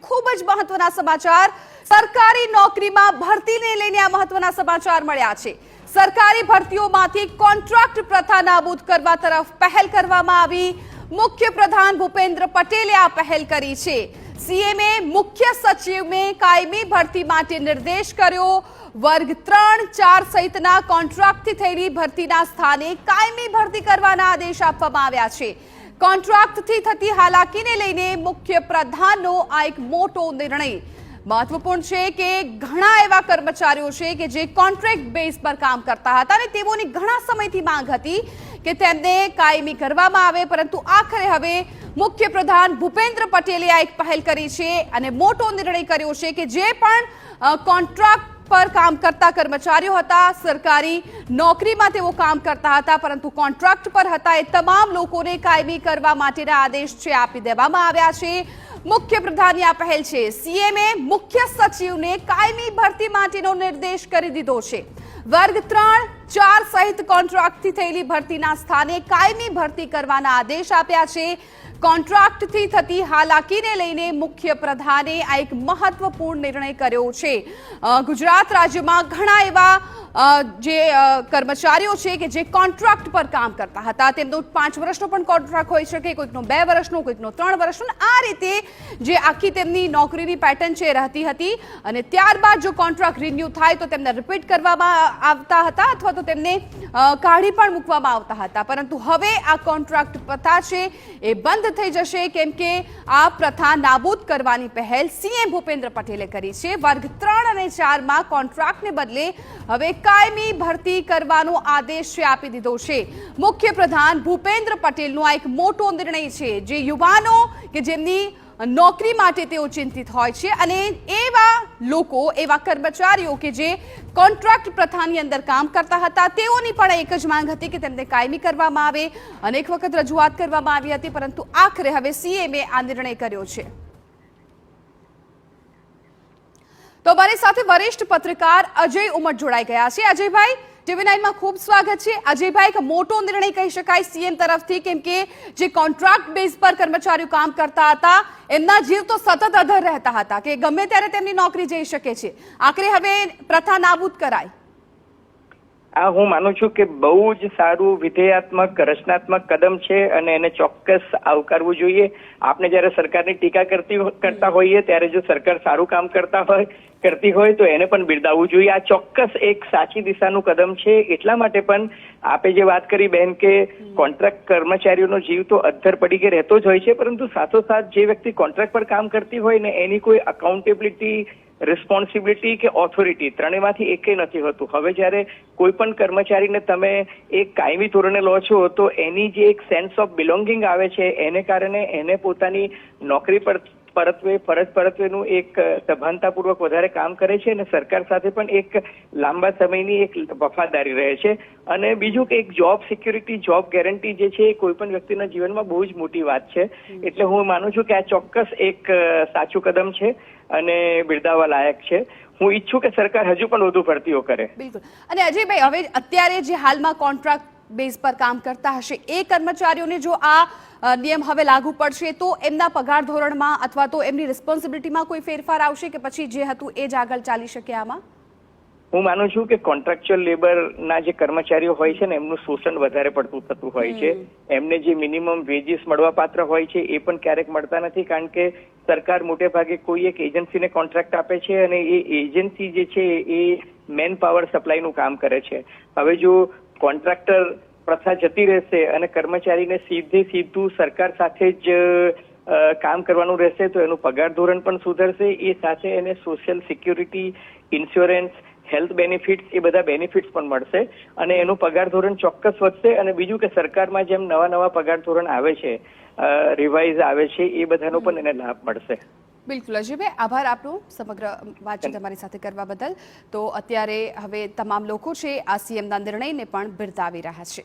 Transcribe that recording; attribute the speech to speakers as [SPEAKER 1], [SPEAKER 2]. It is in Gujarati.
[SPEAKER 1] ખૂબ જ મહત્વના સમાચાર સરકારી નોકરીમાં ભરતીને લઈને આ મહત્વના સમાચાર મળ્યા છે। સરકારી ભરતીઓમાંથી કોન્ટ્રાક્ટ પ્રથા નાબૂદ કરવા તરફ પહેલ કરવામાં આવી। મુખ્ય પ્રધાન ભૂપેન્દ્ર પટેલે આ પહેલ કરી છે। સીએમએ મુખ્ય સચિવને કાયમી ભરતી માટે નિર્દેશ કર્યો। વર્ગ 3, 4 સહિતના કોન્ટ્રાક્ટથી થયેલી ભરતીના સ્થાને કાયમી ભરતી કરવાના આદેશ આપવામાં આવ્યા છે। કોન્ટ્રાક્ટથી થતી હાલાકીને લઈને મુખ્ય પ્રધાનનો આ એક મોટો નિર્ણય મહત્વપૂર્ણ છે કે ઘણા એવા કર્મચારીઓ છે કે જે કોન્ટ્રાક્ટ બેઝ પર કામ કરતા હતા અને તેઓની ઘણા સમયથી માંગ હતી કે તેમને કાયમી કરવામાં આવે, પરંતુ આખરે હવે મુખ્ય પ્રધાન ભૂપેન્દ્ર પટેલે આ એક પહેલ કરી છે અને મોટો નિર્ણય કર્યો છે કે જે પણ કોન્ટ્રાક્ટ પર કામ કરતા કર્મચારીઓ હતા, સરકારી નોકરીમાં તેઓ કામ કરતા હતા પરંતુ કોન્ટ્રાક્ટ પર હતા, એ તમામ લોકોને કાયમી કરવા માટેના આદેશ છે આપી દેવામાં આવ્યા છે। મુખ્ય પ્રધાનની આ પહેલ છે। સીએમએ મુખ્ય સચિવને કાયમી ભરતી માટેનો નિર્દેશ કરી દીધો છે। વર્ગ 3, 4 સહિત કોન્ટ્રાક્ટથી થયેલી ભરતીના સ્થાને કાયમી ભરતી કરવાના આદેશ આપ્યા છે। કોન્ટ્રાક્ટથી થતી હાલાકીને લઈને મુખ્ય પ્રધાને આ એક મહત્વપૂર્ણ નિર્ણય કર્યો છે। ગુજરાત રાજ્યમાં ઘણા એવા જે કર્મચારીઓ છે કે જે કોન્ટ્રાક્ટ પર કામ કરતા હતા, તેમનો 5 વર્ષનો પણ કોન્ટ્રાક્ટ હોઈ શકે, કોઈકનો 2 વર્ષનો, કોઈકનો 3 વર્ષનો, આ રીતે જે આખી તેમની નોકરીની પેટર્ન છે રહેતી હતી અને ત્યારબાદ જો કોન્ટ્રાક્ટ રિન્યુ થાય તો તેમને રિપીટ કરવામાં આવતા હતા અથવા તો તેમને કાઢી પણ મૂકવામાં આવતા હતા, પરંતુ હવે આ કોન્ટ્રાક્ટ પ્રથા છે એ બંધ થઈ જશે કેમ કે આ પ્રથા નાબૂદ કરવાની પહેલ સીએમ ભૂપેન્દ્ર પટેલે કરી છે। વર્ગ 3 અને 4 માં કોન્ટ્રાક્ટને બદલે હવે કાયમી ભરતી કરવાનો આદેશ આપી દીધો છે। મુખ્ય પ્રધાન ભૂપેન્દ્ર પટેલનો આ એક મોટો નિર્ણય છે જે યુવાનો કે જેમની નોકરી માટે તેઓ ચિંતિત હોય છે અને એવા લોકો, એવા કર્મચારીઓ કે જે કોન્ટ્રાક્ટ પ્રથાની અંદર કામ કરતા હતા, તેઓની પણ એક જ માંગ હતી કે તેમને કાયમી કરવામાં આવે। અનેક વખત રજૂઆત કરવામાં આવી હતી પરંતુ આખરે હવે સીએમએ આ નિર્ણય કર્યો છે। તો મારી સાથે વરિષ્ઠ પત્રકાર અજય ઉમટ જોડાઈ ગયા છે। અજયભાઈ, TV9 માં ખૂબ સ્વાગત છે। અજયભાઈ, એક મોટો નિર્ણય કહી શકાય સીએમ તરફથી કેમ કે જે કોન્ટ્રાક્ટ બેઝ પર કર્મચારીઓ કામ કરતા હતા એમના જીવ તો સતત અધર રહેતા હતા કે ગમે ત્યારે તેમની નોકરી જઈ શકે છે, આખરે હવે પ્રથા નાબૂદ કરાય।
[SPEAKER 2] આ હું માનું છું કે બહુ જ સારું વિધેયાત્મક રચનાત્મક કદમ છે અને એને ચોક્કસ આવકારવું જોઈએ। આપણે જયારે સરકારની ટીકા કરતા હોઈએ ત્યારે જો સરકાર સારું કામ કરતી હોય તો એને પણ બિરદાવવું જોઈએ। આ ચોક્કસ એક સાચી દિશાનું કદમ છે। એટલા માટે પણ આપે જે વાત કરી બેન કે કોન્ટ્રાક્ટ કર્મચારીઓનો જીવ તો અધ્ધર પડી કે રહેતો જ હોય છે, પરંતુ સાથોસાથ જે વ્યક્તિ કોન્ટ્રાક્ટ પર કામ કરતી હોય ને એની કોઈ અકાઉન્ટેબિલિટી, રિસ્પોન્સિબિલિટી કે ઓથોરિટી ત્રણેયમાંથી એકે નથી હોતું। હવે જ્યારે કોઈ પણ કર્મચારીને તમે એક કાયમી ધોરણે લો છો તો એની જે એક સેન્સ ઓફ બિલોંગિંગ આવે છે એને કારણે એને પોતાની નોકરી પર ફરજ પરત્વેનું એક સભાનતાપૂર્વક વધારે કામ કરે છે અને સરકાર સાથે પણ એક લાંબા સમયની એક વફાદારી રહે છે। અને બીજું કે એક જોબ સિક્યુરિટી, જોબ ગેરંટી જે છે એ કોઈ પણ વ્યક્તિના જીવનમાં બહુ જ મોટી વાત છે। એટલે હું માનું છું કે આ ચોક્કસ એક સાચું કદમ છે અને બિરદાવવા લાયક છે। હું ઈચ્છું કે સરકાર હજુ પણ વધુ ભરતીઓ કરે।
[SPEAKER 1] બિલકુલ। અને અજયભાઈ, હવે અત્યારે જે હાલમાં કોન્ટ્રાક્ટ બેઝ પર કામ કરતા હશે એ કર્મચારીઓને જો આ નિયમ હવે લાગુ પડશે તો એમના પગાર ધોરણમાં અથવા તો એમની રિસ્પોન્સિબિલિટીમાં કોઈ ફેરફાર આવશે કે પછી જે હતું એ જ આગળ ચાલી શકે આમાં?
[SPEAKER 2] હું માનું છું કે કોન્ટ્રાક્ચ્યુઅલ લેબરના જે કર્મચારીઓ હોય છે ને એમનું શોષણ વધારે પડતું થતું હોય છે। એમને જે મિનિમમ વેજીસ મળવા પાત્ર હોય છે એ પણ ક્યારેક મળતા નથી કારણ કે સરકાર મોટે ભાગે કોઈ એક એજન્સીને કોન્ટ્રાક્ટ આપે છે અને એ એજન્સી જે છે એ મેન પાવર સપ્લાયનું કામ કરે છે। હવે જો કોન્ટ્રાક્ટર પ્રથા જતી રહેશે અને કર્મચારીને સીધું સરકાર સાથે જ કામ કરવાનું રહેશે તો એનું પગાર ધોરણ પણ સુધરશે, એ સાથે એને social security, insurance, health benefits એ બધા બેનિફિટ્સ પણ મળશે અને એનું પગાર ધોરણ ચોક્કસ વધશે। અને બીજું કે સરકારમાં જેમ નવા પગાર ધોરણ આવે છે, રિવાઇઝ આવે છે, એ બધાનો પણ એને લાભ મળશે।
[SPEAKER 1] બિલકુલ અજયભાઈ, આભાર આપનો સમગ્ર વાતચીત અમારી સાથે કરવા બદલ। તો અત્યારે હવે તમામ લોકો છે આ સીએમના નિર્ણયને પણ બિરદાવી રહ્યા છે।